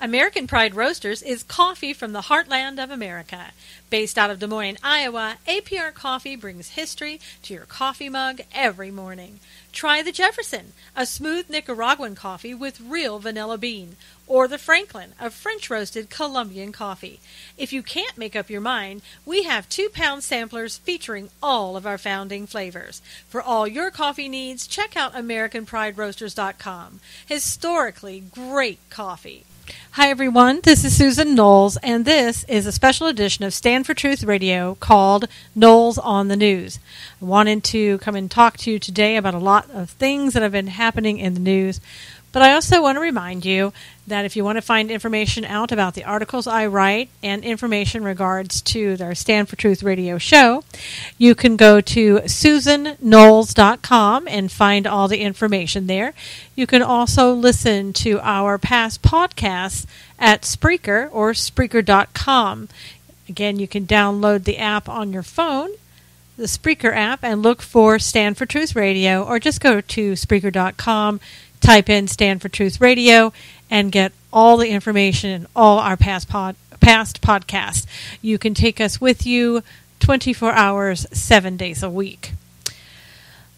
American Pride Roasters is coffee from the heartland of America. Based out of Des Moines, Iowa, APR Coffee brings history to your coffee mug every morning. Try the Jefferson, a smooth Nicaraguan coffee with real vanilla bean, or the Franklin, a French-roasted Colombian coffee. If you can't make up your mind, we have 2-pound samplers featuring all of our founding flavors. For all your coffee needs, check out AmericanPrideRoasters.com. Historically great coffee. Hi everyone, this is Susan Knowles, and this is a special edition of Stand for Truth Radio called Knowles on the News. I wanted to come and talk to you today about a lot of things that have been happening in the news, but I also want to remind you that if you want to find information out about the articles I write and information in regards to their Stand for Truth radio show, you can go to susanknowles.com and find all the information there. You can also listen to our past podcasts at Spreaker or Spreaker.com. Again, you can download the app on your phone, the Spreaker app, and look for Stand for Truth Radio, or just go to Spreaker.com, type in Stand for Truth Radio, and get all the information in all our past podcasts. You can take us with you 24 hours, 7 days a week.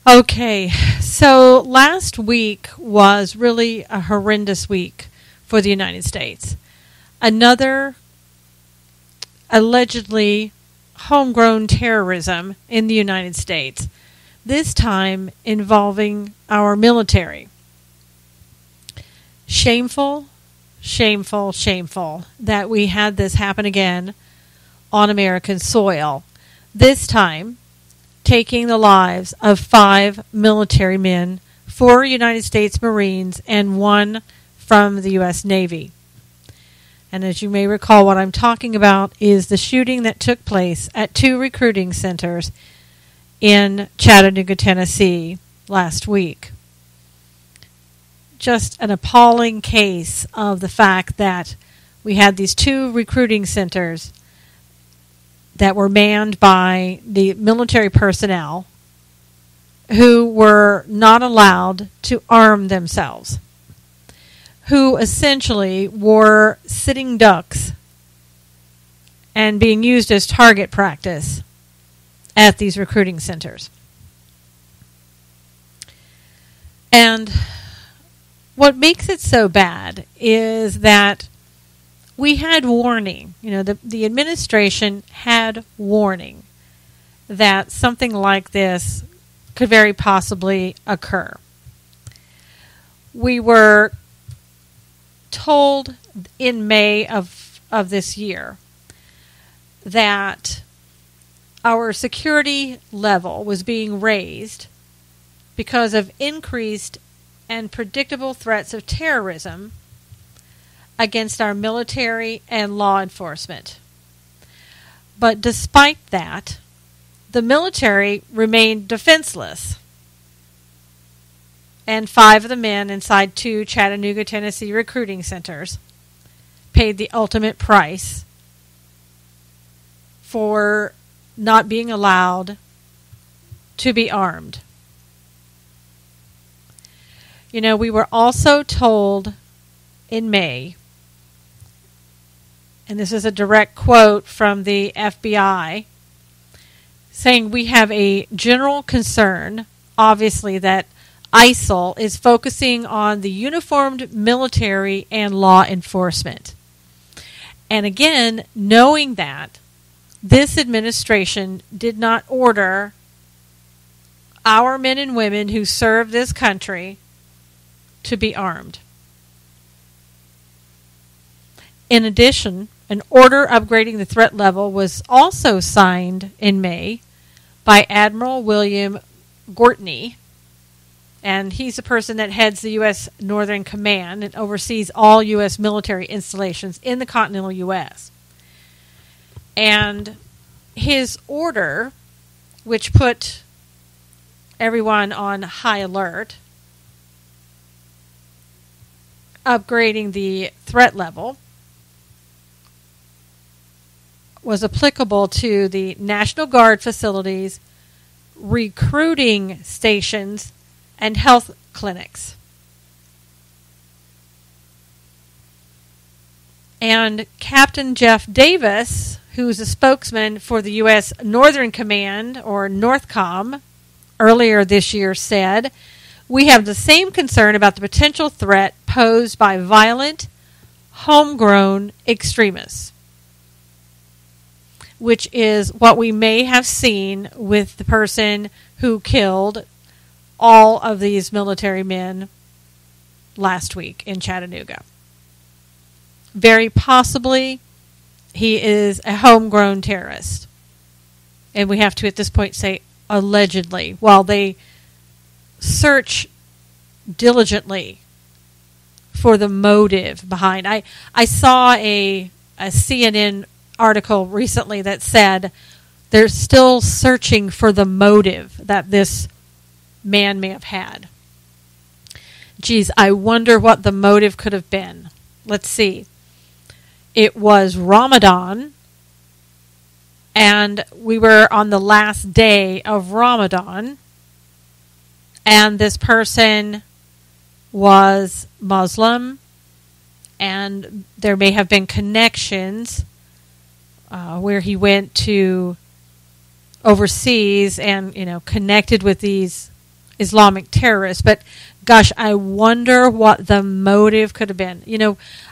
Okay, so last week was really a horrendous week for the United States. Another allegedly homegrown terrorism in the United States, this time involving our military. Shameful, shameful, shameful that we had this happen again on American soil. This time, taking the lives of 5 military men, 4 United States Marines, and 1 from the U.S. Navy. And as you may recall, what I'm talking about is the shooting that took place at 2 recruiting centers in Chattanooga, Tennessee last week. Just an appalling case of the fact that we had these 2 recruiting centers that were manned by the military personnel who were not allowed to arm themselves, who essentially were sitting ducks and being used as target practice at these recruiting centers. And what makes it so bad is that we had warning. The administration had warning that something like this could very possibly occur. We were told in May of this year that our security level was being raised because of increased and predictable threats of terrorism against our military and law enforcement. But despite that, the military remained defenseless. And 5 of the men inside 2 Chattanooga, Tennessee recruiting centers paid the ultimate price for not being allowed to be armed. We were also told in May, and this is a direct quote from the FBI, saying we have a general concern, obviously, that ISIL is focusing on the uniformed military and law enforcement. And again, knowing that this administration did not order our men and women who serve this country to be armed. In addition, an order upgrading the threat level was also signed in May by Admiral William Gortney, and he's the person that heads the U.S. Northern Command and oversees all U.S. military installations in the continental U.S. And his order, which put everyone on high alert, upgrading the threat level, was applicable to the National Guard facilities, recruiting stations, and health clinics. And Captain Jeff Davis, who's a spokesman for the U.S. Northern Command, or NORTHCOM, earlier this year said, "We have the same concern about the potential threat posed by violent, homegrown extremists," which is what we may have seen with the person who killed all of these military men last week in Chattanooga. Very possibly, he is a homegrown terrorist. And we have to, at this point, say allegedly, while they search diligently for the motive behind. I saw a CNN article recently that said they're still searching for the motive that this man may have had. Geez, I wonder what the motive could have been. Let's see. It was Ramadan, and we were on the last day of Ramadan, and this person was Muslim, and there may have been connections where he went to overseas and, connected with these Islamic terrorists. But gosh, I wonder what the motive could have been.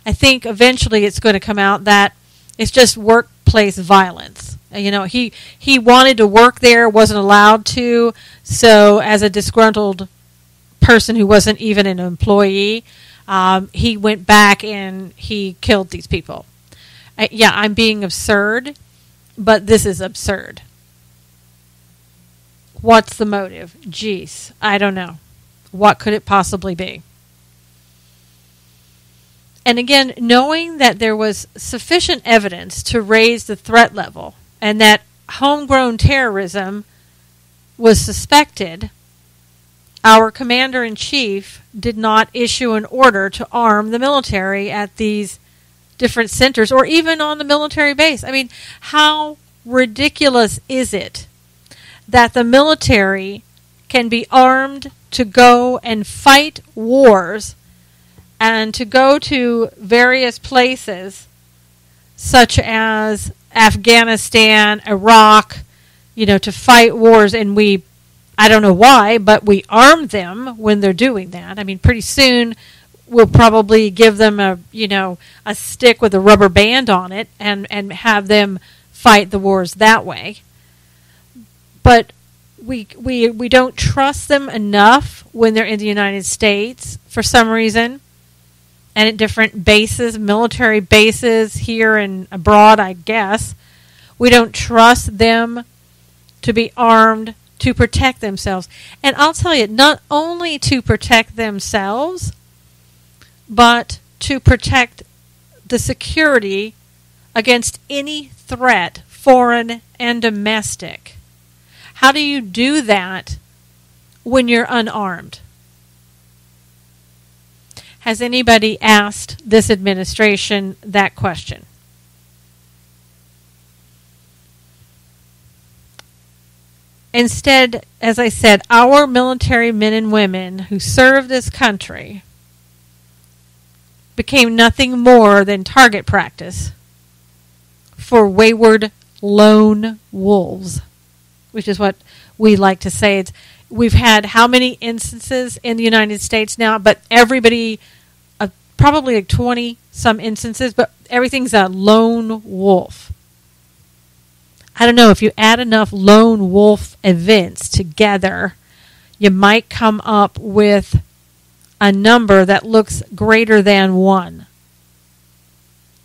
I think eventually it's going to come out that it's just workplace violence. He wanted to work there, wasn't allowed to, so as a disgruntled person who wasn't even an employee, he went back and he killed these people. I'm being absurd, but this is absurd. What's the motive? Jeez, I don't know. What could it possibly be? And again, knowing that there was sufficient evidence to raise the threat level and that homegrown terrorism was suspected, our commander-in-chief did not issue an order to arm the military at these different centers or even on the military base. I mean, how ridiculous is it that the military can be armed to go and fight wars and to go to various places such as Afghanistan, Iraq, to fight wars, and I don't know why, but we arm them when they're doing that. I mean, pretty soon we'll probably give them a stick with a rubber band on it and have them fight the wars that way. But we don't trust them enough when they're in the United States for some reason, and at different bases, military bases here and abroad, I guess. We don't trust them to be armed to protect themselves. And I'll tell you, not only to protect themselves, but to protect the security against any threat, foreign and domestic. How do you do that when you're unarmed? Has anybody asked this administration that question? Instead, as I said, our military men and women who serve this country became nothing more than target practice for wayward lone wolves, which is what we like to say. We've had how many instances in the United States now, but everybody, probably like 20 some instances, but everything's a lone wolf. I don't know, if you add enough lone wolf events together, you might come up with a number that looks greater than 1.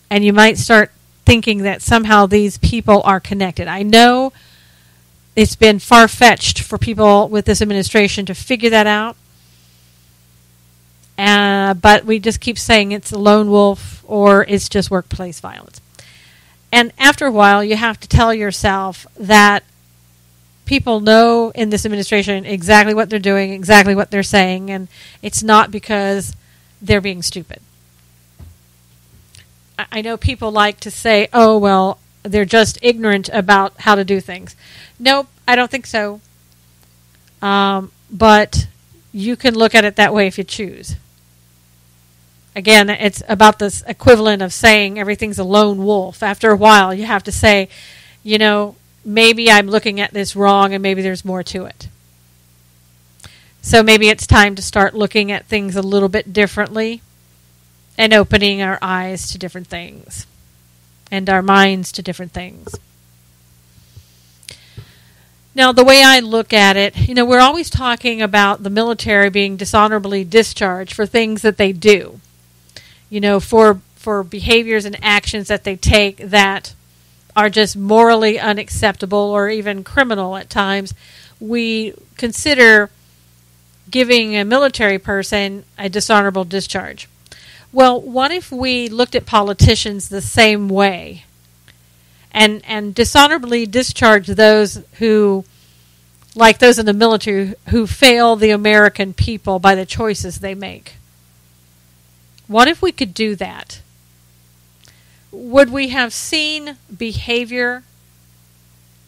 And you might start thinking that somehow these people are connected. I know it's been far-fetched for people with this administration to figure that out. But we just keep saying it's a lone wolf or it's just workplace violence. And after a while, you have to tell yourself that people know in this administration exactly what they're doing, exactly what they're saying, and it's not because they're being stupid. I know people like to say, oh, well, they're just ignorant about how to do things. Nope, I don't think so. But you can look at it that way if you choose. Again, it's about this equivalent of saying everything's a lone wolf. After a while, you have to say, maybe I'm looking at this wrong and maybe there's more to it. So maybe it's time to start looking at things a little bit differently and opening our eyes to different things and our minds to different things. Now, the way I look at it, we're always talking about the military being dishonorably discharged for things that they do. For behaviors and actions that they take that are just morally unacceptable or even criminal at times. We consider giving a military person a dishonorable discharge. Well, what if we looked at politicians the same way and dishonorably discharge those who, like those in the military, who fail the American people by the choices they make? What if we could do that? Would we have seen behavior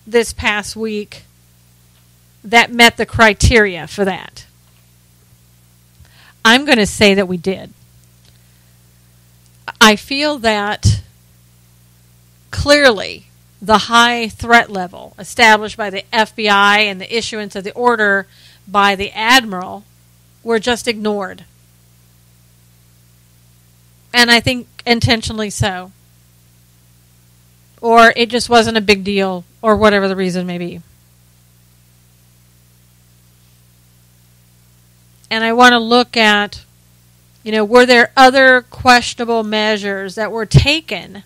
this past week that met the criteria for that? I'm going to say that we did. I feel that clearly the high threat level established by the FBI and the issuance of the order by the Admiral were just ignored. And I think intentionally so. Or it just wasn't a big deal, or whatever the reason may be. And I want to look at, were there other questionable measures that were taken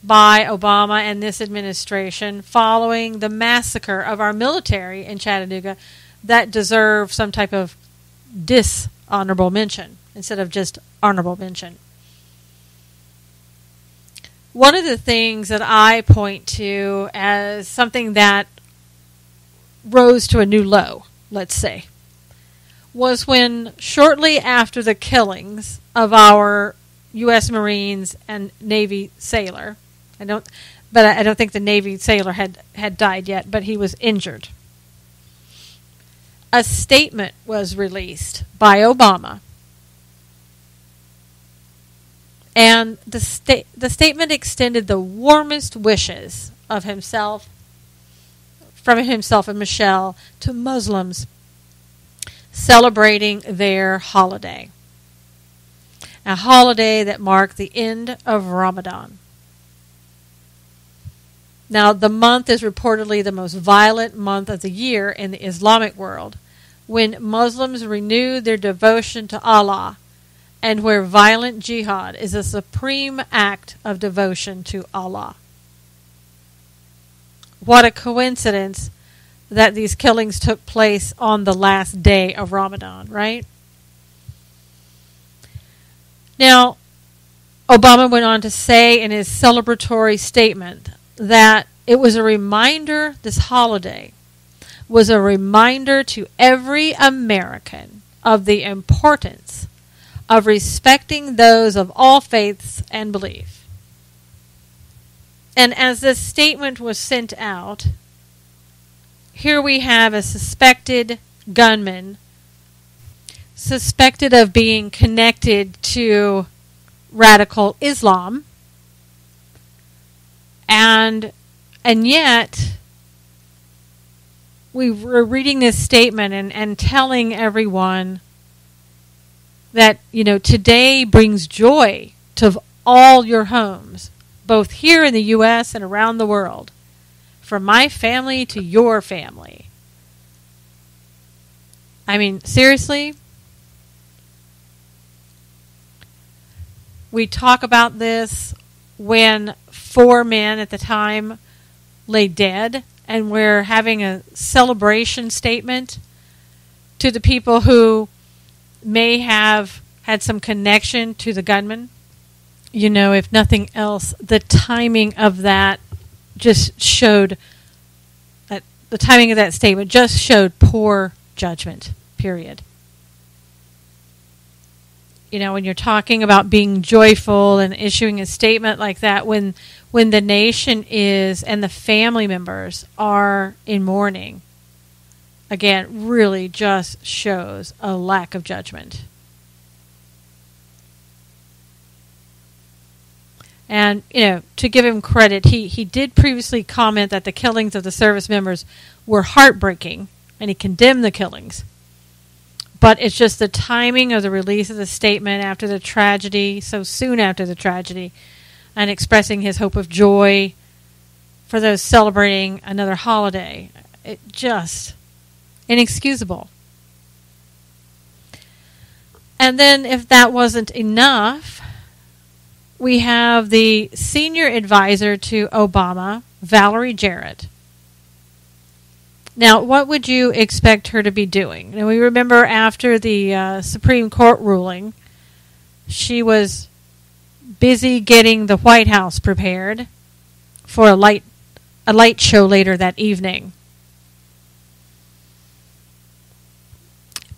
by Obama and this administration following the massacre of our military in Chattanooga that deserve some type of dishonorable mention instead of just honorable mention? One of the things that I point to as something that rose to a new low, let's say, was when shortly after the killings of our U.S. Marines and Navy sailor, I don't think the Navy sailor had died yet, but he was injured. A statement was released by Obama. And the statement extended the warmest wishes of himself and Michelle to Muslims celebrating their holiday. A holiday that marked the end of Ramadan. Now, the month is reportedly the most violent month of the year in the Islamic world, when Muslims renew their devotion to Allah, and where violent jihad is a supreme act of devotion to Allah. What a coincidence that these killings took place on the last day of Ramadan, right? Now, Obama went on to say in his celebratory statement that it was a reminder, this holiday was a reminder to every American of the importance of respecting those of all faiths and belief. And as this statement was sent out, here we have a suspected gunman, suspected of being connected to radical Islam, and yet we were reading this statement and telling everyone that, today brings joy to all your homes, both here in the U.S. and around the world, from my family to your family. I mean, seriously? We talk about this when 4 men at the time lay dead, and we're having a celebration statement to the people who may have had some connection to the gunman. If nothing else, the timing of that just showed that the timing of that statement just showed poor judgment, period. When you're talking about being joyful and issuing a statement like that, when the nation is and the family members are in mourning, again, really just shows a lack of judgment. And, to give him credit, he did previously comment that the killings of the service members were heartbreaking, and he condemned the killings. But it's just the timing of the release of the statement after the tragedy, so soon after the tragedy, and expressing his hope of joy for those celebrating another holiday. It just inexcusable. And then if that wasn't enough, we have the senior advisor to Obama, Valerie Jarrett. Now, what would you expect her to be doing? Now, we remember after the Supreme Court ruling, she was busy getting the White House prepared for a light show later that evening.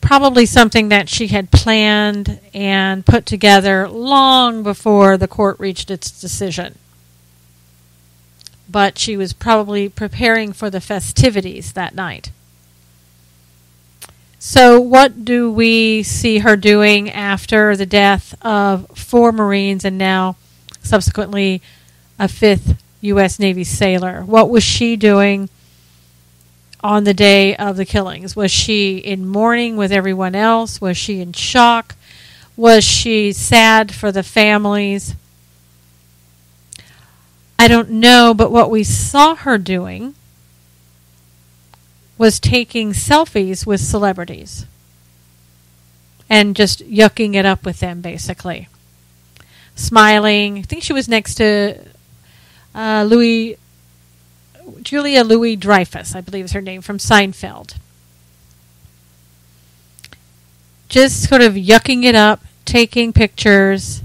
Probably something that she had planned and put together long before the court reached its decision. But she was probably preparing for the festivities that night. So what do we see her doing after the death of 4 Marines and now subsequently a 5th U.S. Navy sailor? What was she doing on the day of the killings? Was she in mourning with everyone else? Was she in shock? Was she sad for the families? I don't know, but what we saw her doing was taking selfies with celebrities and just yucking it up with them, basically. Smiling. I think she was next to Julia Louis-Dreyfus, I believe is her name, from Seinfeld. Just sort of yucking it up, taking pictures,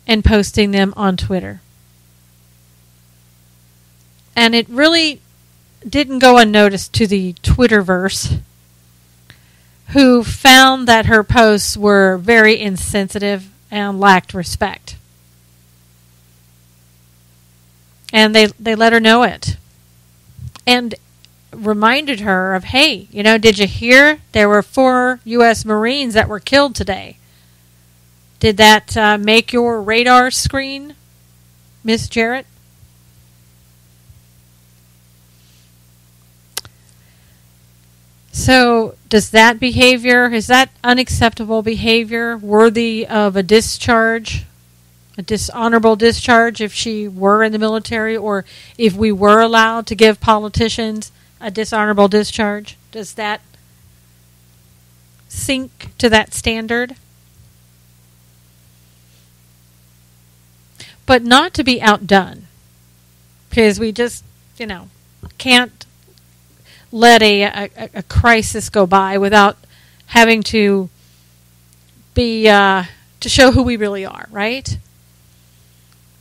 and posting them on Twitter. And it really didn't go unnoticed to the Twitterverse, who found that her posts were very insensitive and lacked respect. And they let her know it. And reminded her of, hey, did you hear there were 4 U.S. Marines that were killed today? Did that make your radar screen, Miss Jarrett? So does that behavior, is that unacceptable behavior, worthy of a discharge, a dishonorable discharge if she were in the military, or if we were allowed to give politicians a dishonorable discharge? Does that sink to that standard? But not to be outdone, because we just, can't let a crisis go by without having to be to show who we really are, right?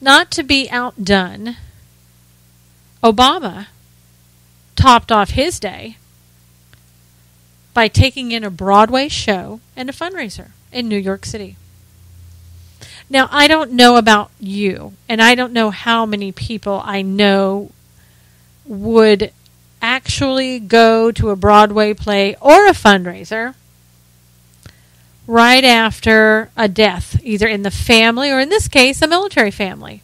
Not to be outdone, Obama topped off his day by taking in a Broadway show and a fundraiser in New York City. Now, I don't know about you, and I don't know how many people I know would actually go to a Broadway play or a fundraiser right after a death, either in the family or, in this case, a military family.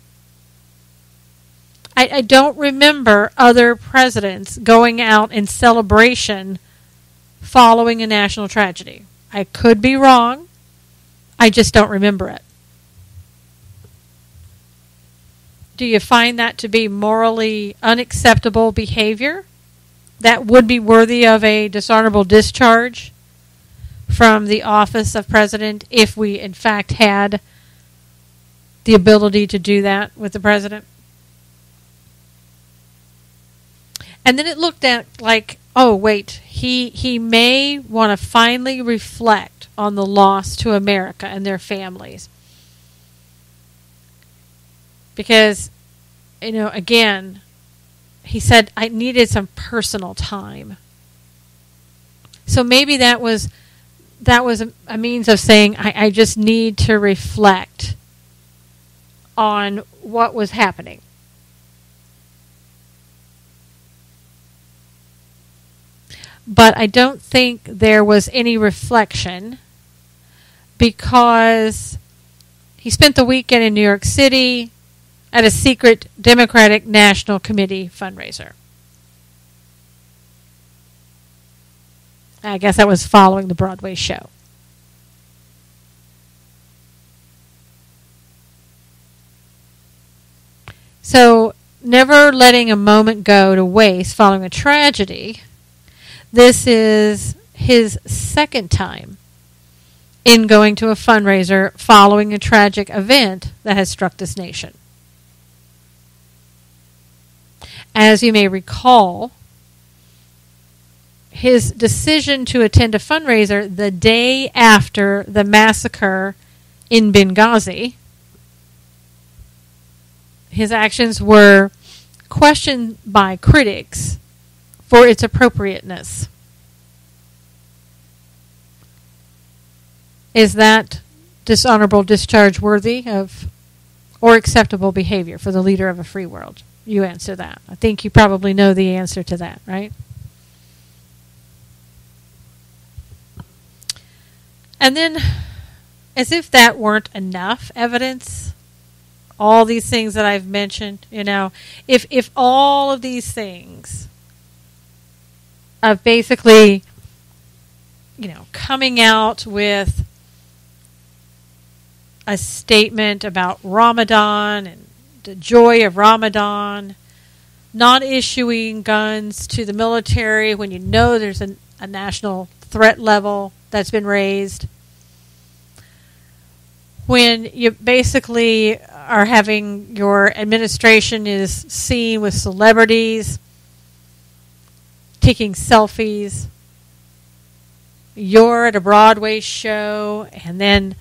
I don't remember other presidents going out in celebration following a national tragedy. I could be wrong. I just don't remember it. Do you find that to be morally unacceptable behavior that would be worthy of a dishonorable discharge from the office of president if we, in fact, had the ability to do that with the president? And then it looked at like, oh, wait, he may want to finally reflect on the loss to America and their families. Because, again, he said, I needed some personal time. So maybe that was a means of saying, I just need to reflect on what was happening. But I don't think there was any reflection, because he spent the weekend in New York City. at a secret Democratic National Committee fundraiser. I guess that was following the Broadway show. So, never letting a moment go to waste following a tragedy. This is his second time in going to a fundraiser following a tragic event that has struck this nation. As you may recall, his decision to attend a fundraiser the day after the massacre in Benghazi, his actions were questioned by critics for its appropriateness. Is that dishonorable discharge worthy of or acceptable behavior for the leader of a free world? You answer that. I think you probably know the answer to that, right? And then, as if that weren't enough evidence, all these things that I've mentioned, if all of these things of basically, coming out with a statement about Ramadan and the joy of Ramadan, not issuing guns to the military when you know there's a national threat level that's been raised, when you basically are having your administration is seen with celebrities taking selfies, you're at a Broadway show, and then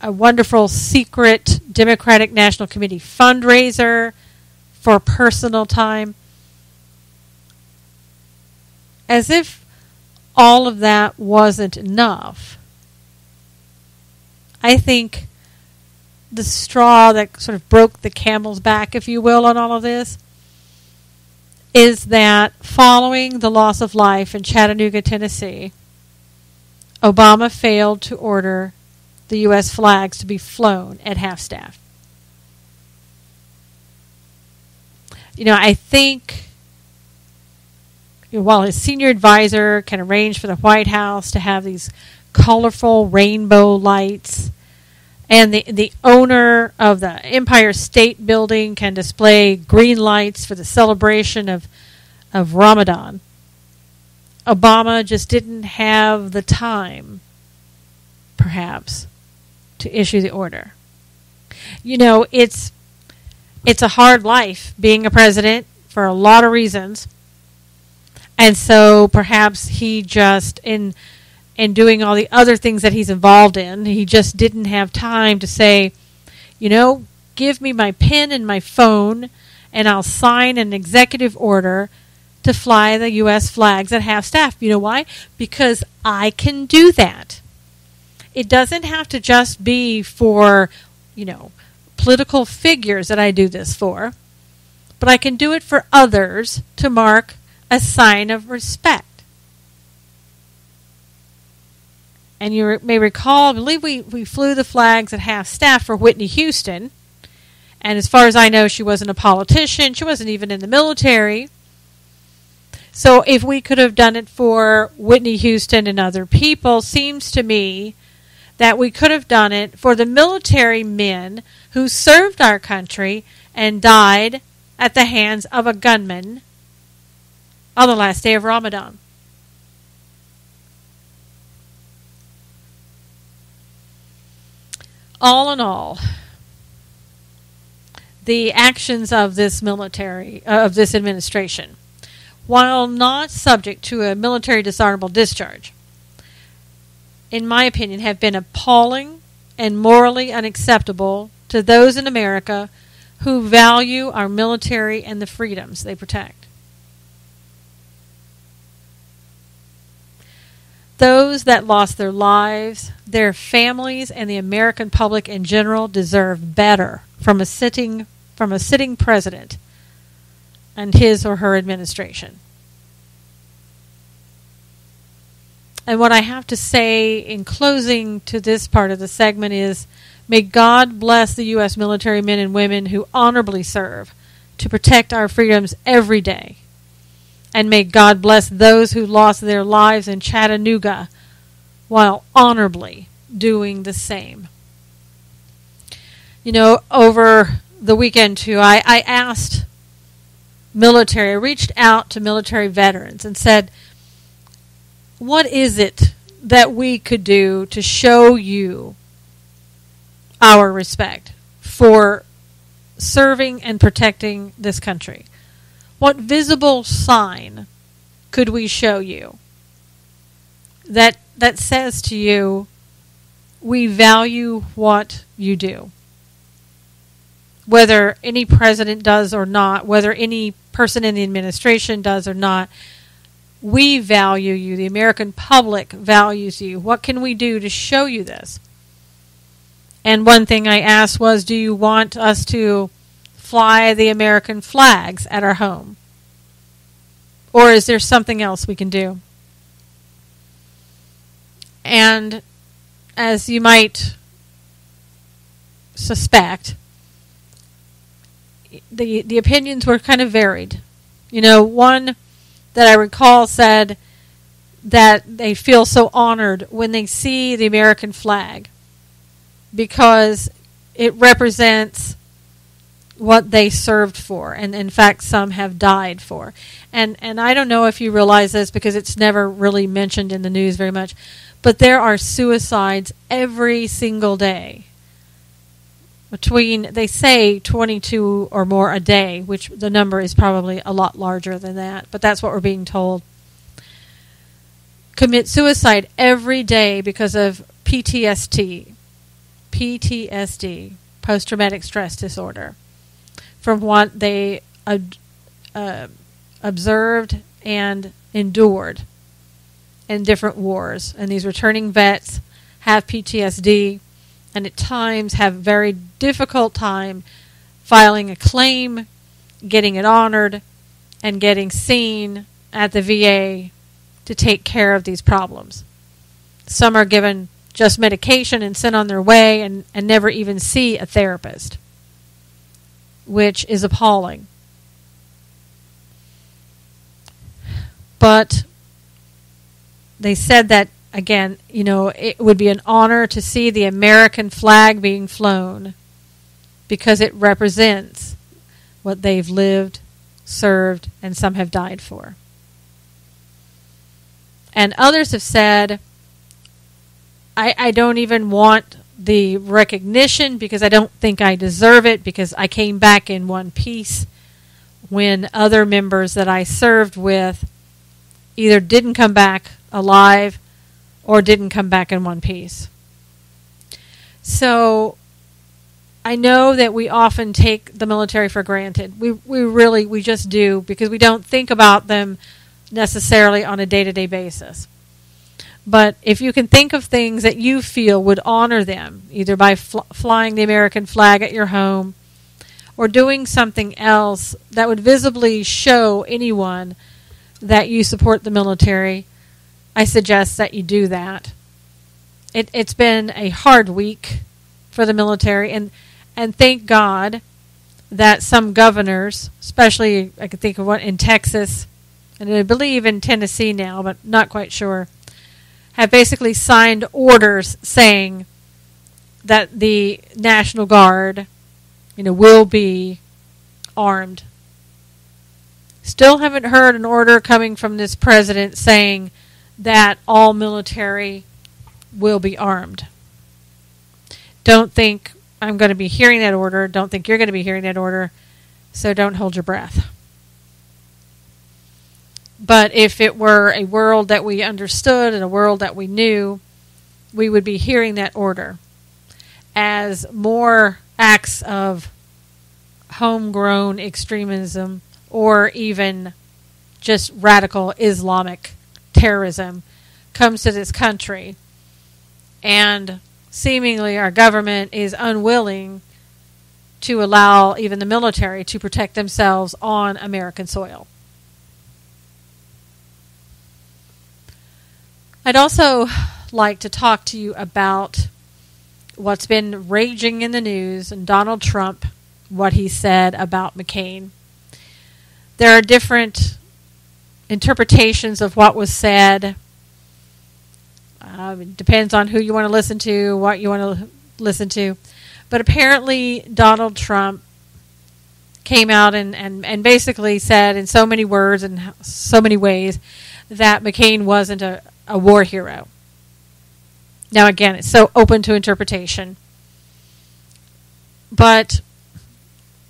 a wonderful secret Democratic National Committee fundraiser for personal time. As if all of that wasn't enough, I think the straw that sort of broke the camel's back, if you will, on all of this, is that following the loss of life in Chattanooga, Tennessee, Obama failed to order the U.S. flags to be flown at half-staff. I think while his senior advisor can arrange for the White House to have these colorful rainbow lights, and the owner of the Empire State Building can display green lights for the celebration of Ramadan, Obama just didn't have the time, perhaps, to issue the order. It's a hard life being a president for a lot of reasons. And so perhaps he just, in doing all the other things that he's involved in, he just didn't have time to say, give me my pen and my phone and I'll sign an executive order to fly the U.S. flags at half-staff. You know why? Because I can do that. It doesn't have to just be for, political figures that I do this for, but I can do it for others to mark a sign of respect. And you may recall, I believe we flew the flags at half-staff for Whitney Houston, and as far as I know, she wasn't a politician. She wasn't even in the military. So if we could have done it for Whitney Houston and other people, seems to me that we could have done it for the military men who served our country and died at the hands of a gunman on the last day of Ramadan. All in all, the actions of this administration, while not subject to a military dishonorable discharge, in my opinion, have been appalling and morally unacceptable to those in America who value our military and the freedoms they protect. Those that lost their lives, their families, and the American public in general deserve better from a sitting president and his or her administration. And what I have to say in closing to this part of the segment is, May God bless the U.S. military men and women who honorably serve to protect our freedoms every day. And may God bless those who lost their lives in Chattanooga while honorably doing the same. You know, over the weekend too, I asked I reached out to military veterans and said, what is it that we could do to show you our respect for serving and protecting this country? What visible sign could we show you that says to you, we value what you do? Whether any president does or not, whether any person in the administration does or not, we value you. The American public values you. What can we do to show you this? And one thing I asked was, do you want us to fly the American flags at our home? Or is there something else we can do? And as you might suspect, the opinions were kind of varied. You know, one that I recall said that they feel so honored when they see the American flag because it represents what they served for, and in fact some have died for. And I don't know if you realize this because it's never really mentioned in the news very much, but there are suicides every single day. Between, they say 22 or more a day, which the number is probably a lot larger than that, but that's what we're being told. Commit suicide every day because of PTSD, post-traumatic stress disorder, from what they observed and endured in different wars. And these returning vets have PTSD, and at times have very difficult time filing a claim, getting it honored, and getting seen at the VA to take care of these problems. Some are given just medication and sent on their way and never even see a therapist, which is appalling. But they said that, again, you know, it would be an honor to see the American flag being flown because it represents what they've lived, served, and some have died for. And others have said, I don't even want the recognition because I don't think I deserve it because I came back in one piece when other members that I served with either didn't come back alive or didn't come back in one piece. So I know that we often take the military for granted. We just do, because we don't think about them necessarily on a day-to-day basis. But if you can think of things that you feel would honor them, either by flying the American flag at your home or doing something else that would visibly show anyone that you support the military, I suggest that you do that. It's been a hard week for the military, and thank God that some governors, especially I can think of one in Texas, and I believe in Tennessee now, but not quite sure, have basically signed orders saying that the National Guard, you know, will be armed. Still haven't heard an order coming from this president saying that all military will be armed. Don't think I'm going to be hearing that order. Don't think you're going to be hearing that order. So don't hold your breath. But if it were a world that we understood and a world that we knew, we would be hearing that order as more acts of homegrown extremism or even just radical Islamic terrorism comes to this country, and seemingly our government is unwilling to allow even the military to protect themselves on American soil. I'd also like to talk to you about what's been raging in the news and Donald Trump, what he said about McCain. There are different interpretations of what was said. It depends on who you want to listen to, what you want to listen to. But apparently Donald Trump came out and basically said in so many words and so many ways that McCain wasn't a war hero. Now, again, it's so open to interpretation. But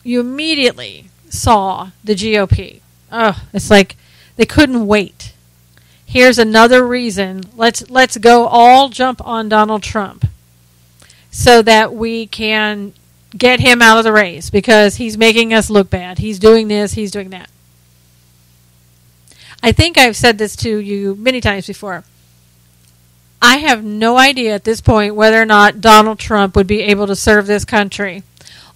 you immediately saw the GOP. Oh, it's like they couldn't wait. Here's another reason. Let's go all jump on Donald Trump so that we can get him out of the race because he's making us look bad. He's doing this, he's doing that. I think I've said this to you many times before. I have no idea at this point whether or not Donald Trump would be able to serve this country.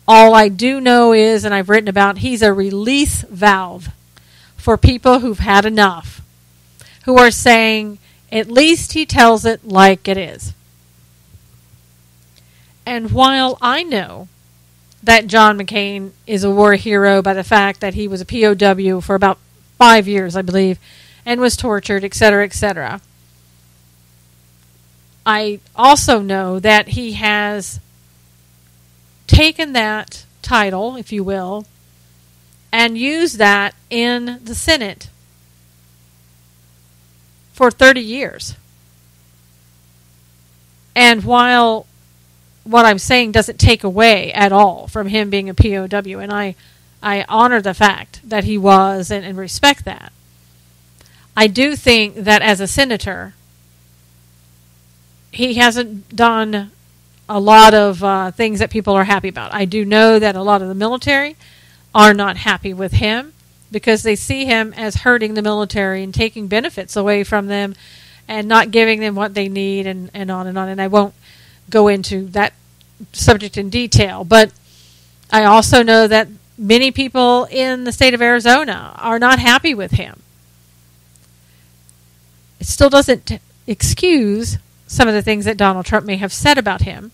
All I do know is, and I've written about, he's a release valve for people who've had enough, who are saying, at least he tells it like it is. And while I know that John McCain is a war hero by the fact that he was a POW for about 5 years, I believe, and was tortured, etc., etc., I also know that he has taken that title, if you will, and used that in the Senate for 30 years. And while what I'm saying doesn't take away at all from him being a POW, and I honor the fact that he was and respect that, I do think that as a senator, he hasn't done a lot of things that people are happy about. I do know that a lot of the military are not happy with him because they see him as hurting the military and taking benefits away from them and not giving them what they need and on and on. And I won't go into that subject in detail, but I also know that many people in the state of Arizona are not happy with him. It still doesn't excuse some of the things that Donald Trump may have said about him.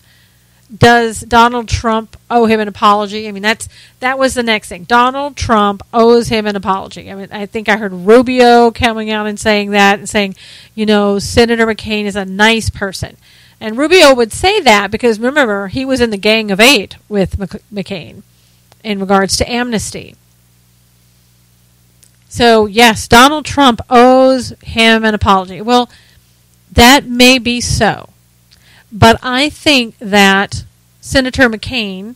Does Donald Trump owe him an apology? I mean, that was the next thing. Donald Trump owes him an apology. I mean, I think I heard Rubio coming out and saying that and saying, Senator McCain is a nice person. And Rubio would say that because, remember, he was in the Gang of Eight with McCain in regards to amnesty. So, yes, Donald Trump owes him an apology. Well, that may be so. But I think that Senator McCain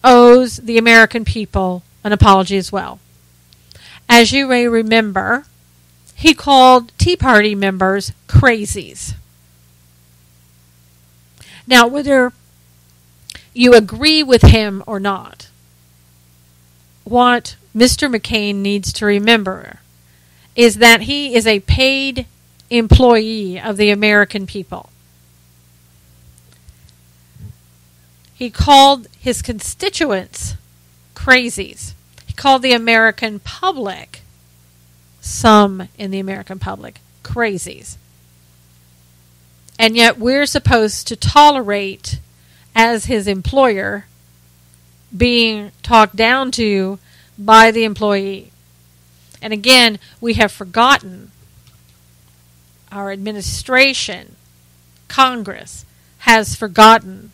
owes the American people an apology as well. As you may remember, he called Tea Party members crazies. Now, whether you agree with him or not, what Mr. McCain needs to remember is that he is a paid employee of the American people. He called his constituents crazies. He called the American public, some in the American public, crazies. And yet we're supposed to tolerate, as his employer, being talked down to by the employee. And again, we have forgotten, our administration, Congress, has forgotten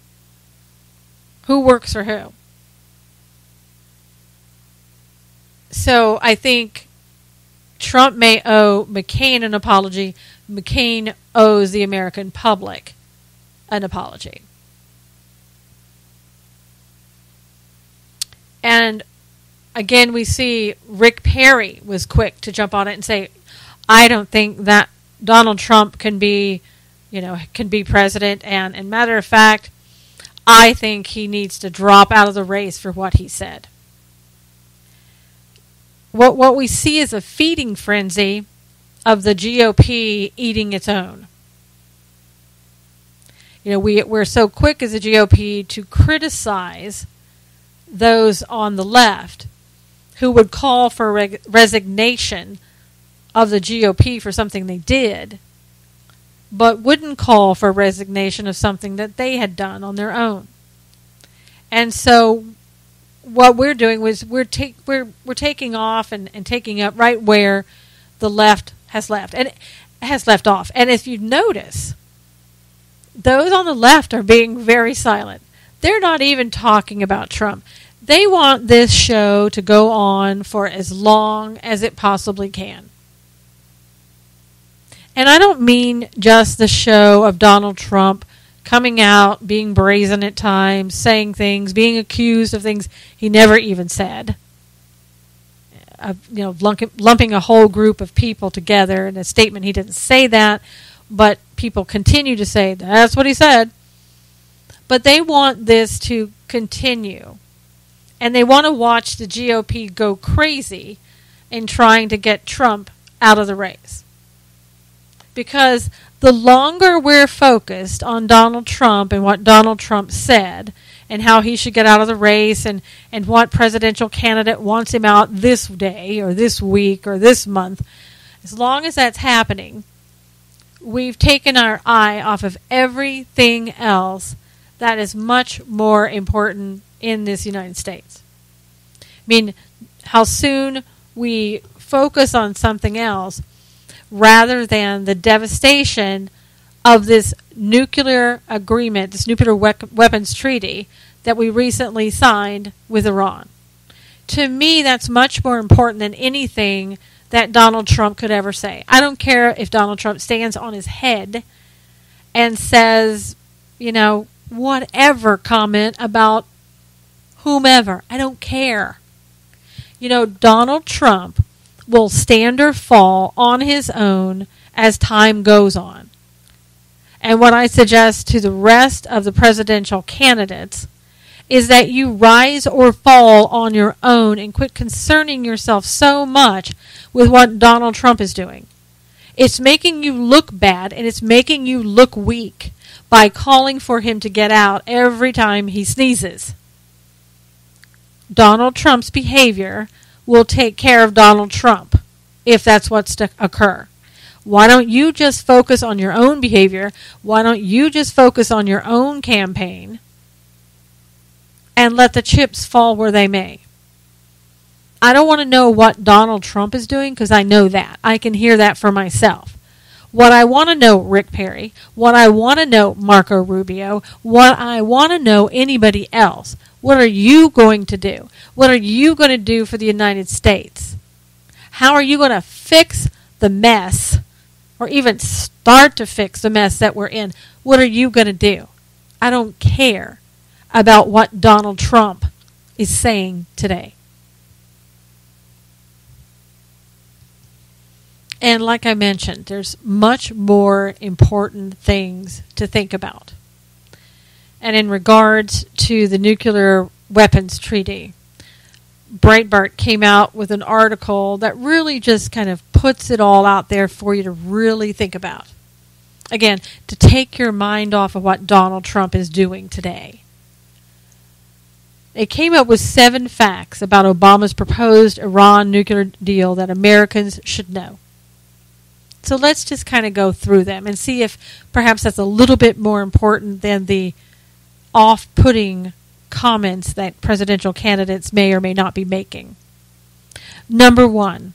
who works for who. So I think Trump may owe McCain an apology. McCain owes the American public an apology. And again, we see Rick Perry was quick to jump on it and say, I don't think that Donald Trump can be president. And matter of fact, I think he needs to drop out of the race for what he said. What we see is a feeding frenzy of the GOP eating its own. We're so quick as a GOP to criticize those on the left who would call for resignation of the GOP for something they did. but wouldn't call for resignation of something that they had done on their own. And so what we're doing was we're taking off and taking up right where the left has left, and it has left off. And if you notice, those on the left are being very silent. They're not even talking about Trump. They want this show to go on for as long as it possibly can. And I don't mean just the show of Donald Trump coming out, being brazen at times, saying things, being accused of things he never even said. Lumping a whole group of people together in a statement he didn't say that, but people continue to say that's what he said. But they want this to continue. And they want to watch the GOP go crazy in trying to get Trump out of the race. Because the longer we're focused on Donald Trump and what Donald Trump said and how he should get out of the race and what presidential candidate wants him out this day or this week or this month, as long as that's happening, we've taken our eye off of everything else that is much more important in this United States. I mean, how soon we focus on something else rather than the devastation of this nuclear agreement, this nuclear weapons treaty that we recently signed with Iran. To me, that's much more important than anything that Donald Trump could ever say. I don't care if Donald Trump stands on his head and says, whatever comment about whomever. I don't care. Donald Trump will stand or fall on his own as time goes on. And what I suggest to the rest of the presidential candidates is that you rise or fall on your own and quit concerning yourself so much with what Donald Trump is doing. It's making you look bad and it's making you look weak by calling for him to get out every time he sneezes. Donald Trump's behavior will take care of Donald Trump if that's what's to occur. Why don't you just focus on your own behavior? Why don't you just focus on your own campaign and let the chips fall where they may? I don't want to know what Donald Trump is doing because I know that. I can hear that for myself. What I want to know, Rick Perry, what I want to know, Marco Rubio, what I want to know, anybody else, what are you going to do? What are you going to do for the United States? How are you going to fix the mess or even start to fix the mess that we're in? What are you going to do? I don't care about what Donald Trump is saying today. And like I mentioned, there's much more important things to think about. And in regards to the nuclear weapons treaty, Breitbart came out with an article that really just kind of puts it all out there for you to really think about. Again, to take your mind off of what Donald Trump is doing today. It came up with 7 facts about Obama's proposed Iran nuclear deal that Americans should know. So let's just kind of go through them and see if perhaps that's a little bit more important than the off-putting comments that presidential candidates may or may not be making. Number 1,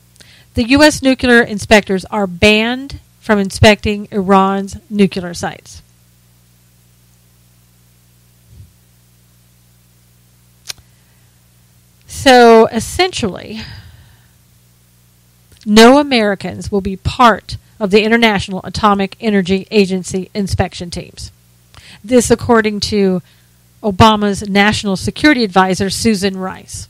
the U.S. nuclear inspectors are banned from inspecting Iran's nuclear sites. So essentially, no Americans will be part of the International Atomic Energy Agency inspection teams. This according to Obama's National Security Advisor, Susan Rice.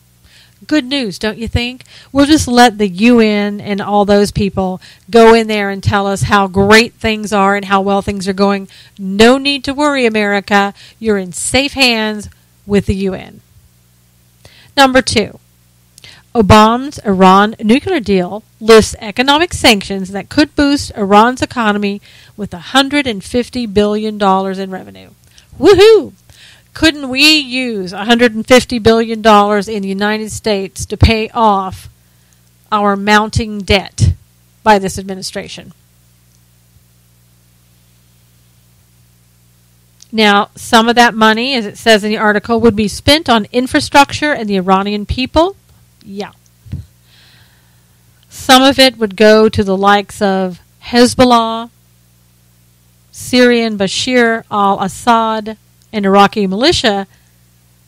Good news, don't you think? We'll just let the UN and all those people go in there and tell us how great things are and how well things are going. No need to worry, America. You're in safe hands with the UN. Number 2. Obama's Iran nuclear deal lists economic sanctions that could boost Iran's economy with $150 billion in revenue. Woohoo! Couldn't we use $150 billion in the United States to pay off our mounting debt by this administration? Now, some of that money, as it says in the article, would be spent on infrastructure and the Iranian people. Yeah. Some of it would go to the likes of Hezbollah, Syrian Bashar al-Assad, and Iraqi militia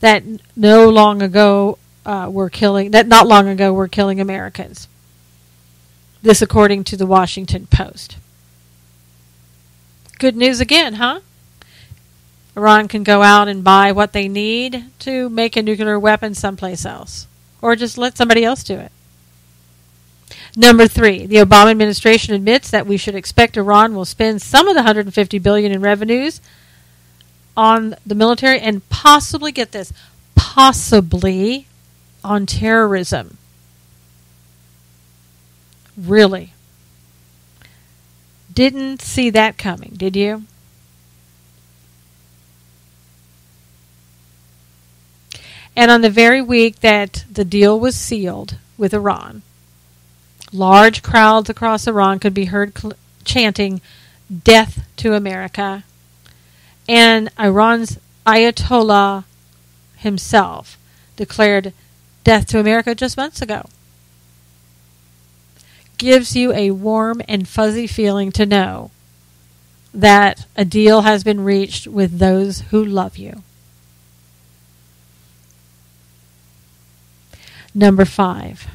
that not long ago were killing Americans. This according to the Washington Post. Good news again, huh? Iran can go out and buy what they need to make a nuclear weapon someplace else. Or just let somebody else do it. Number 3, the Obama administration admits that we should expect Iran will spend some of the $150 billion in revenues on the military and possibly, get this, possibly on terrorism. Really? Didn't see that coming, did you? And on the very week that the deal was sealed with Iran, large crowds across Iran could be heard chanting, "Death to America." And Iran's Ayatollah himself declared death to America just months ago. Gives you a warm and fuzzy feeling to know that a deal has been reached with those who love you. Number 5.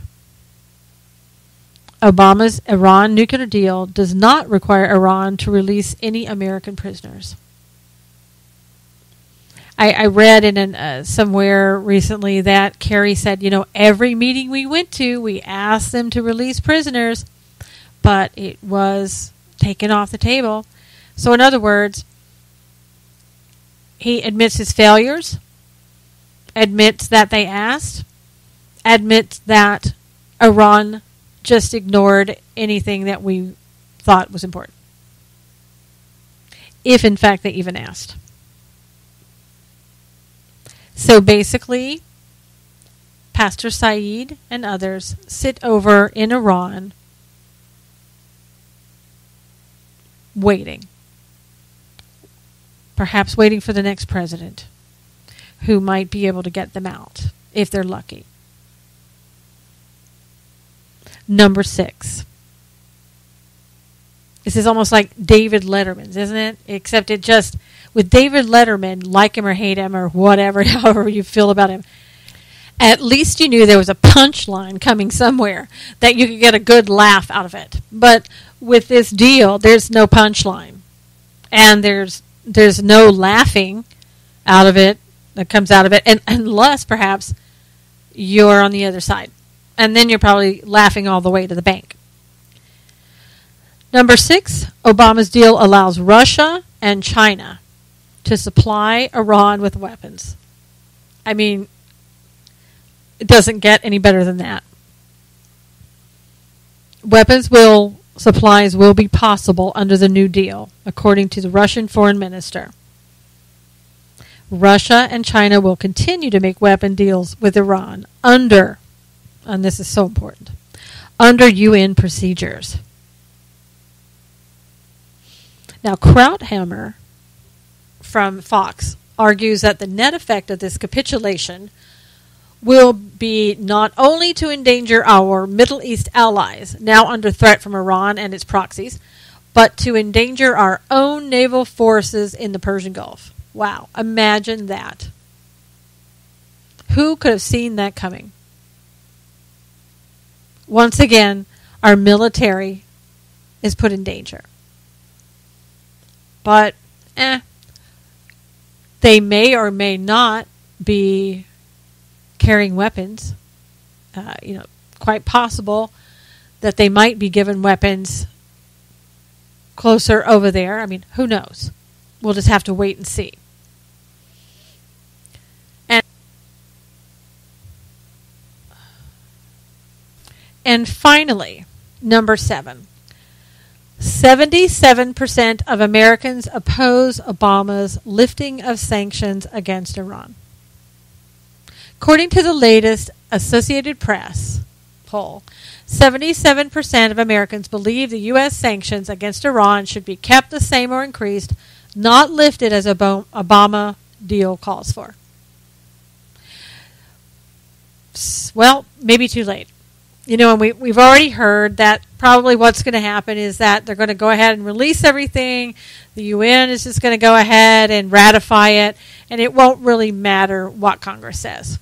Obama's Iran nuclear deal does not require Iran to release any American prisoners. I read in somewhere recently that Kerry said, every meeting we went to, we asked them to release prisoners, but it was taken off the table. So in other words, he admits his failures, admits that they asked, admits that Iran just ignored anything that we thought was important. If in fact they even asked. So basically, Pastor Saeed and others sit over in Iran waiting. Perhaps waiting for the next president who might be able to get them out if they're lucky. Number 6. This is almost like David Letterman's, isn't it? Except it just, with David Letterman, like him or hate him or whatever, however you feel about him, at least you knew there was a punchline coming somewhere that you could get a good laugh out of it. But with this deal, there's no punchline. And there's no laughing out of it that comes out of it, and unless perhaps you're on the other side. And then you're probably laughing all the way to the bank. Number 6, Obama's deal allows Russia and China to supply Iran with weapons. I mean, it doesn't get any better than that. Supplies will be possible under the new deal, according to the Russian foreign minister. Russia and China will continue to make weapon deals with Iran under, and this is so important, under UN procedures. Now, Krauthammer from Fox argues that the net effect of this capitulation will be not only to endanger our Middle East allies, now under threat from Iran and its proxies, but to endanger our own naval forces in the Persian Gulf. Wow, imagine that. Who could have seen that coming? Once again, our military is put in danger. But, they may or may not be carrying weapons. Quite possible that they might be given weapons closer over there. I mean, who knows? We'll just have to wait and see. And finally, number 7. 77% of Americans oppose Obama's lifting of sanctions against Iran. According to the latest Associated Press poll, 77% of Americans believe the U.S. sanctions against Iran should be kept the same or increased, not lifted as Obama deal calls for. Well, maybe too late. And we've already heard that probably what's going to happen is that they're going to go ahead and release everything. The UN is just going to go ahead and ratify it, and it won't really matter what Congress says.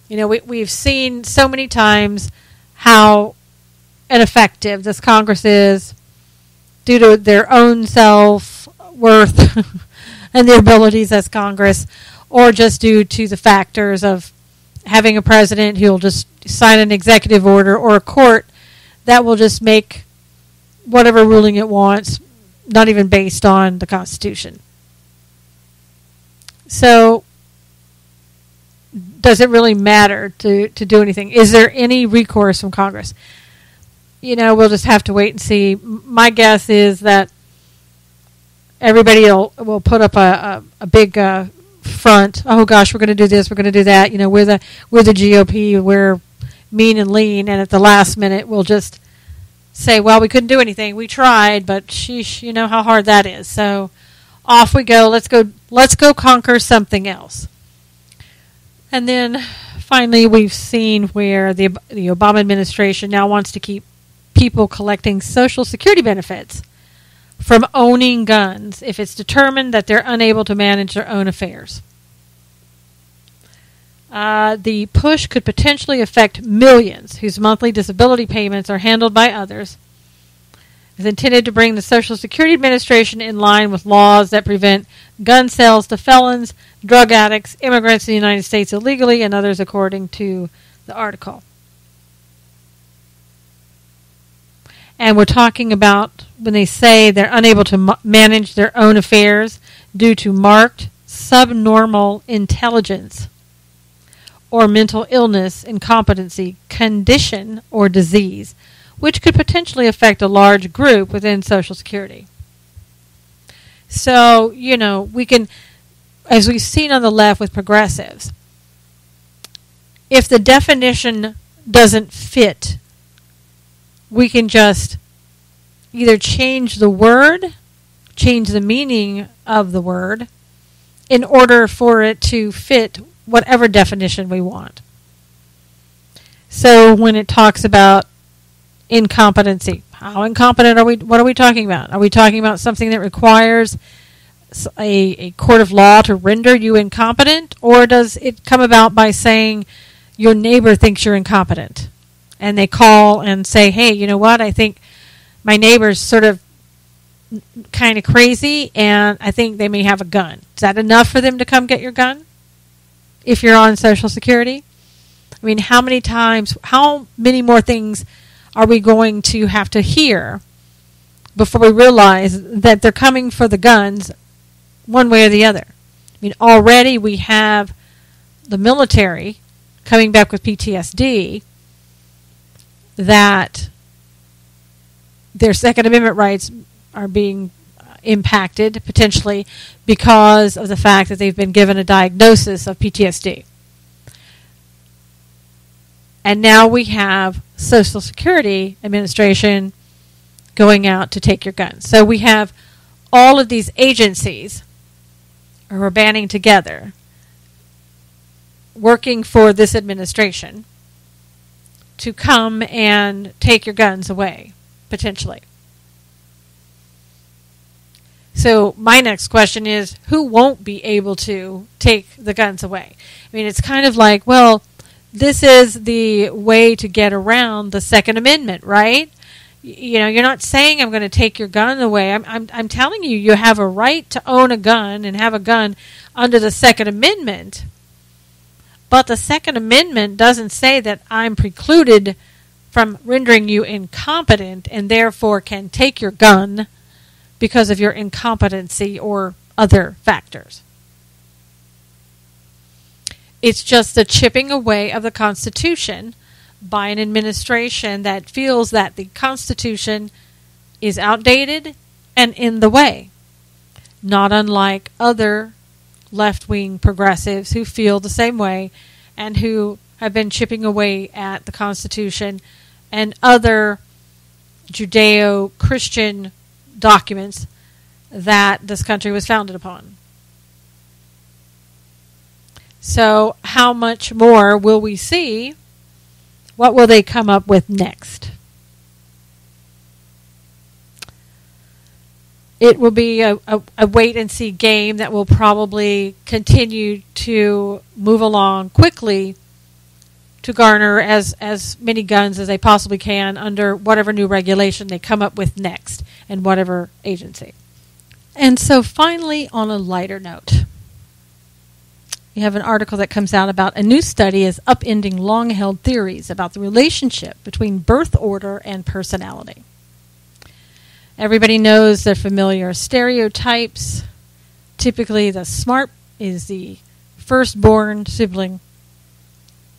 We've seen so many times how ineffective this Congress is due to their own self-worth and their abilities as Congress, or just due to the factors of having a president who will just sign an executive order, or a court that will just make whatever ruling it wants, not even based on the Constitution. So, does it really matter to do anything? Is there any recourse from Congress? We'll just have to wait and see. My guess is that everybody will put up a big front. Oh gosh, we're going to do this, we're going to do that. We're the GOP, we're mean and lean, and at the last minute we'll just say, well, we couldn't do anything. We tried, but sheesh, you know how hard that is. So off we go. Let's go conquer something else. And then finally, we've seen where the Obama administration now wants to keep people collecting Social Security benefits from owning guns if it's determined that they're unable to manage their own affairs. The push could potentially affect millions whose monthly disability payments are handled by others. It's intended to bring the Social Security Administration in line with laws that prevent gun sales to felons, drug addicts, immigrants in the United States illegally, and others, according to the article. And we're talking about when they say they're unable to manage their own affairs due to marked subnormal intelligence or mental illness, incompetency, condition, or disease, which could potentially affect a large group within Social Security. So, we can, as we've seen on the left with progressives, if the definition doesn't fit, we can just either change the word, change the meaning of the word, in order for it to fit whatever definition we want. So when it talks about incompetency, how incompetent are we? What are we talking about? Are we talking about something that requires a court of law to render you incompetent, or does it come about by saying your neighbor thinks you're incompetent, and they call and say, hey, you know what, I think my neighbor's sort of kind of crazy, and I think they may have a gun. Is that enough for them to come get your gun if you're on Social Security? I mean, how many more things are we going to have to hear before we realize that they're coming for the guns one way or the other? I mean, already we have the military coming back with PTSD that their Second Amendment rights are being impacted potentially because of the fact that they've been given a diagnosis of PTSD. And now we have Social Security Administration going out to take your guns. So we have all of these agencies who are banding together, working for this administration to come and take your guns away, potentially. So my next question is, who won't be able to take the guns away? I mean, it's kind of like, well, this is the way to get around the Second Amendment, right? You're not saying I'm going to take your gun away. I'm telling you, you have a right to own a gun and have a gun under the Second Amendment. But the Second Amendment doesn't say that I'm precluded from rendering you incompetent and therefore can take your gun because of your incompetency or other factors. It's just the chipping away of the Constitution by an administration that feels that the Constitution is outdated and in the way, not unlike other left-wing progressives who feel the same way and who have been chipping away at the Constitution and other Judeo-Christian documents that this country was founded upon. So how much more will we see? What will they come up with next? It will be a wait-and-see game that will probably continue to move along quickly to garner as many guns as they possibly can under whatever new regulation they come up with next in whatever agency. And so finally, on a lighter note, we have an article that comes out about a new study is upending long-held theories about the relationship between birth order and personality. Everybody knows the familiar stereotypes. Typically, the smart is the firstborn sibling,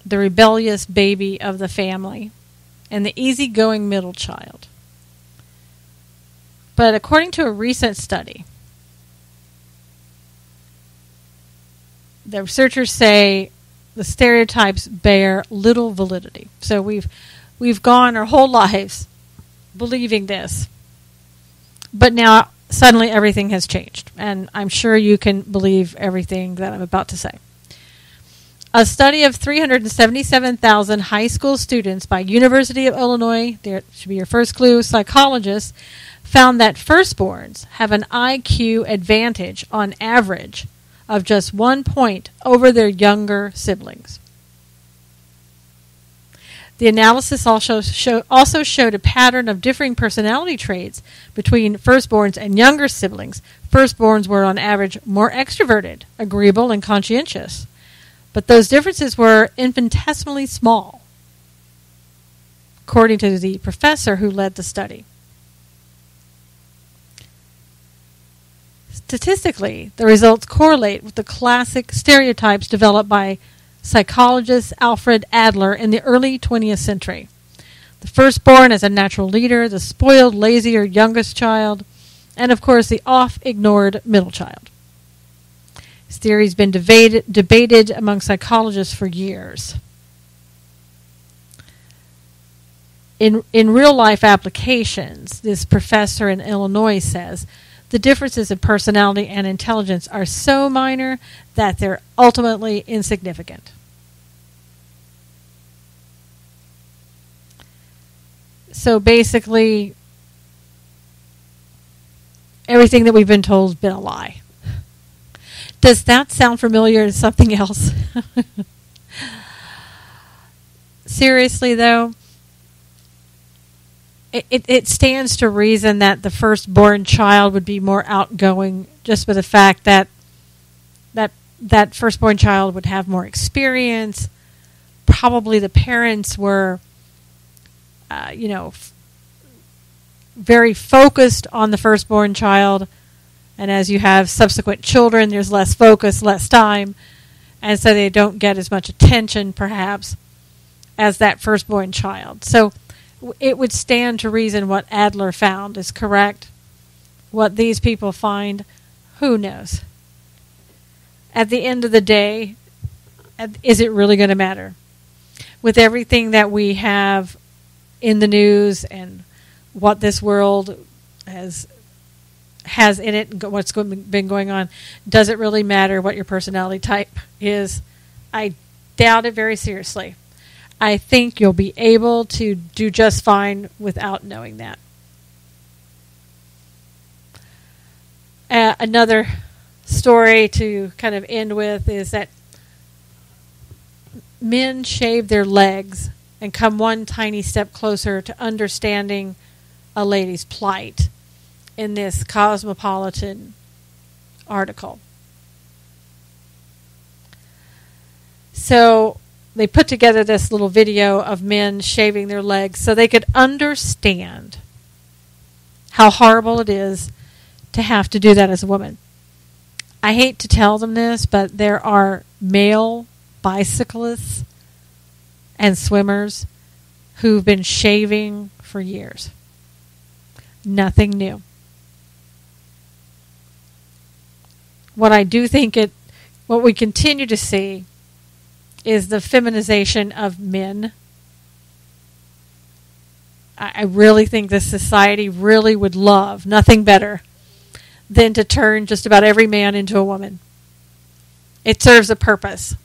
the rebellious baby of the family, and the easygoing middle child. But according to a recent study, the researchers say the stereotypes bear little validity. So we've gone our whole lives believing this. But now, suddenly, everything has changed. And I'm sure you can believe everything that I'm about to say. A study of 377,000 high school students by University of Illinois, there should be your first clue, psychologists, found that firstborns have an IQ advantage on average of just 1 point over their younger siblings. The analysis also showed a pattern of differing personality traits between firstborns and younger siblings. Firstborns were on average more extroverted, agreeable, and conscientious. But those differences were infinitesimally small, according to the professor who led the study. Statistically, the results correlate with the classic stereotypes developed by psychologist Alfred Adler in the early 20th century. The firstborn as a natural leader, the spoiled, lazier youngest child, and of course the oft-ignored middle child. This theory has been debated among psychologists for years. In real-life applications, this professor in Illinois says, the differences in personality and intelligence are so minor that they're ultimately insignificant. So basically, everything that we've been told has been a lie. Does that sound familiar to something else? Seriously, though, it stands to reason that the firstborn child would be more outgoing just by the fact that that firstborn child would have more experience. Probably the parents were, very focused on the firstborn child. And as you have subsequent children, there's less focus, less time. And so they don't get as much attention, perhaps, as that firstborn child. So it would stand to reason what Adler found is correct. What these people find, who knows? At the end of the day, is it really going to matter? With everything that we have in the news and what this world has in it, what's been going on, does it really matter what your personality type is? I doubt it very seriously. I think you'll be able to do just fine without knowing that. Another story to kind of end with is that men shave their legs and come one tiny step closer to understanding a lady's plight in this Cosmopolitan article. So they put together this little video of men shaving their legs so they could understand how horrible it is to have to do that as a woman. I hate to tell them this, but there are male bicyclists and swimmers who've been shaving for years. Nothing new. What I do think what we continue to see is the feminization of men. I really think this society really would love nothing better than to turn just about every man into a woman. It serves a purpose.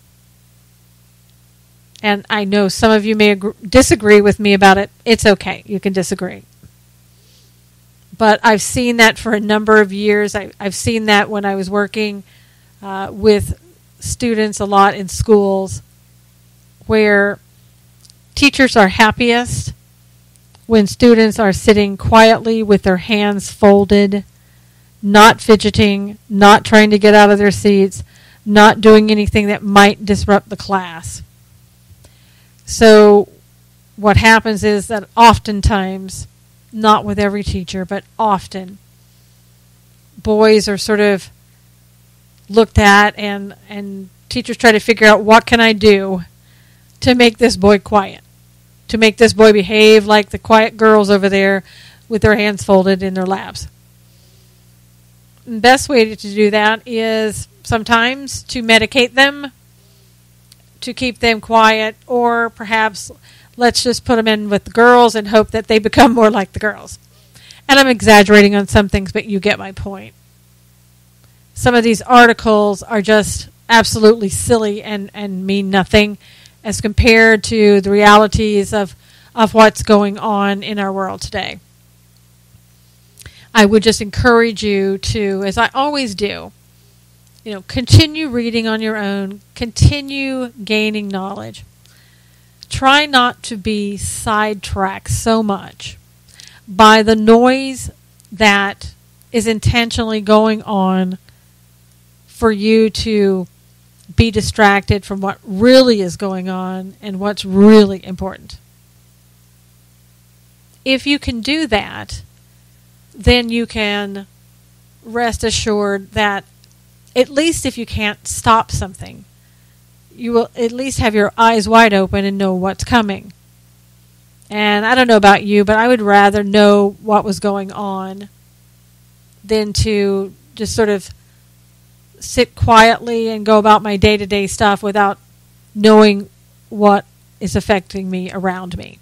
And I know some of you may disagree with me about it. It's okay. You can disagree. But I've seen that for a number of years. I've seen that when I was working with students a lot in schools, where teachers are happiest when students are sitting quietly with their hands folded, not fidgeting, not trying to get out of their seats, not doing anything that might disrupt the class. So what happens is that oftentimes, not with every teacher, but often, boys are sort of looked at and teachers try to figure out, what can I do to make this boy quiet, to make this boy behave like the quiet girls over there with their hands folded in their laps. The best way to do that is sometimes to medicate them, to keep them quiet, or perhaps let's just put them in with the girls and hope that they become more like the girls. And I'm exaggerating on some things, but you get my point. Some of these articles are just absolutely silly and mean nothing as compared to the realities of what's going on in our world today. I would just encourage you to, as I always do, continue reading on your own, continue gaining knowledge. Try not to be sidetracked so much by the noise that is intentionally going on for you to be distracted from what really is going on and what's really important. If you can do that, then you can rest assured that at least if you can't stop something, you will at least have your eyes wide open and know what's coming. And I don't know about you, but I would rather know what was going on than to just sort of sit quietly and go about my day-to-day stuff without knowing what is affecting me around me.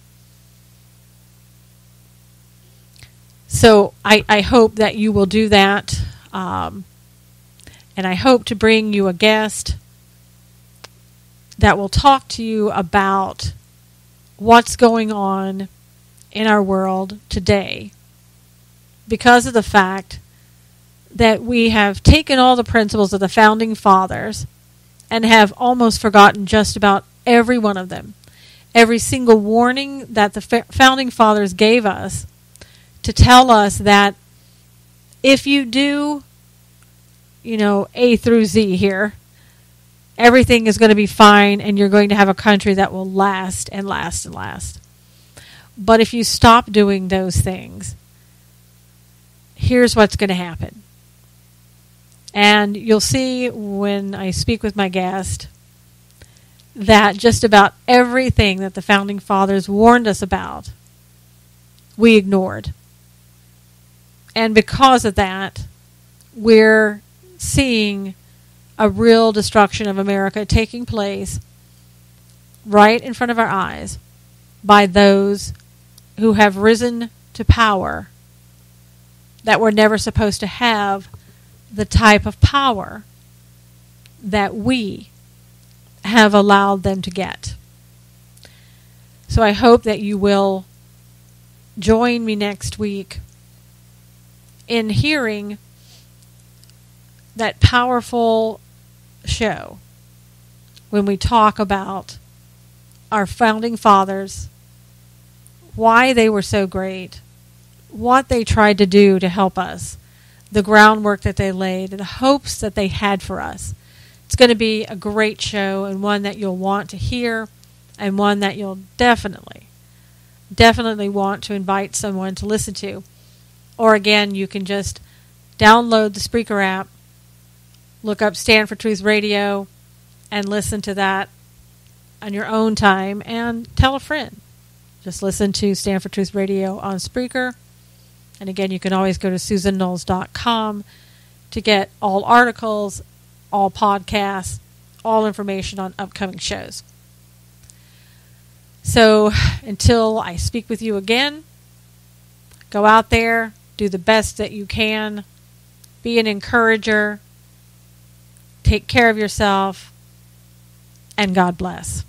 So I hope that you will do that. And I hope to bring you a guest that will talk to you about what's going on in our world today, because of the fact that we have taken all the principles of the Founding Fathers and have almost forgotten just about every one of them. Every single warning that the Founding Fathers gave us to tell us that if you do, A through Z here, everything is going to be fine and you're going to have a country that will last and last and last. But if you stop doing those things, here's what's going to happen. And you'll see when I speak with my guest that just about everything that the Founding Fathers warned us about, we ignored. And because of that, we're seeing a real destruction of America taking place right in front of our eyes by those who have risen to power that were never supposed to have the type of power that we have allowed them to get. So I hope that you will join me next week in hearing that powerful show when we talk about our Founding Fathers, why they were so great, what they tried to do to help us, the groundwork that they laid, and the hopes that they had for us. It's going to be a great show, and one that you'll want to hear, and one that you'll definitely want to invite someone to listen to. Or again, you can just download the Spreaker app, look up Stand for Truth Radio, and listen to that on your own time, and tell a friend. Just listen to Stand for Truth Radio on Spreaker. And again, you can always go to susanknowles.com to get all articles, all podcasts, all information on upcoming shows. So until I speak with you again, go out there, do the best that you can, Be an encourager. Take care of yourself. And God bless.